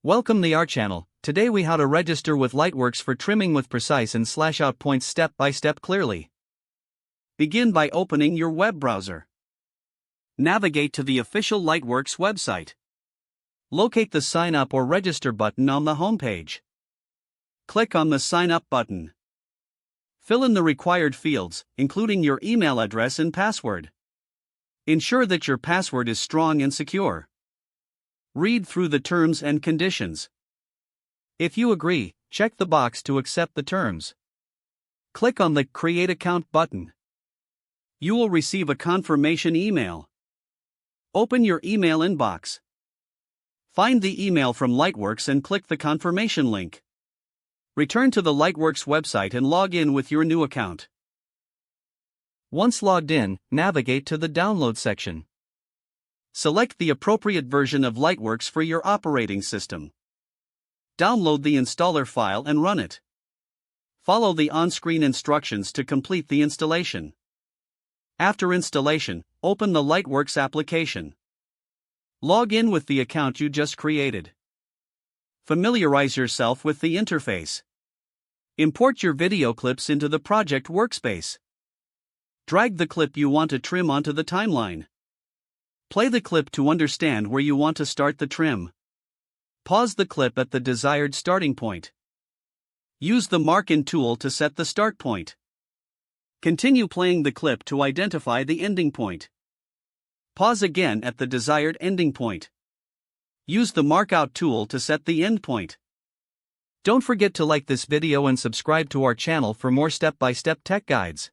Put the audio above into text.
Welcome to our channel. Today we how to register with Lightworks for trimming with precise and slash out points step by step clearly. Begin by opening your web browser. Navigate to the official Lightworks website. Locate the sign up or register button on the homepage. Click on the sign up button. Fill in the required fields, including your email address and password. Ensure that your password is strong and secure. Read through the terms and conditions. If you agree, check the box to accept the terms. Click on the Create Account button. You will receive a confirmation email. Open your email inbox. Find the email from Lightworks and click the confirmation link. Return to the Lightworks website and log in with your new account. Once logged in, navigate to the Download section. Select the appropriate version of Lightworks for your operating system. Download the installer file and run it. Follow the on-screen instructions to complete the installation. After installation, open the Lightworks application. Log in with the account you just created. Familiarize yourself with the interface. Import your video clips into the project workspace. Drag the clip you want to trim onto the timeline. Play the clip to understand where you want to start the trim. Pause the clip at the desired starting point. Use the Mark-In tool to set the start point. Continue playing the clip to identify the ending point. Pause again at the desired ending point. Use the Mark-Out tool to set the end point. Don't forget to like this video and subscribe to our channel for more step-by-step tech guides.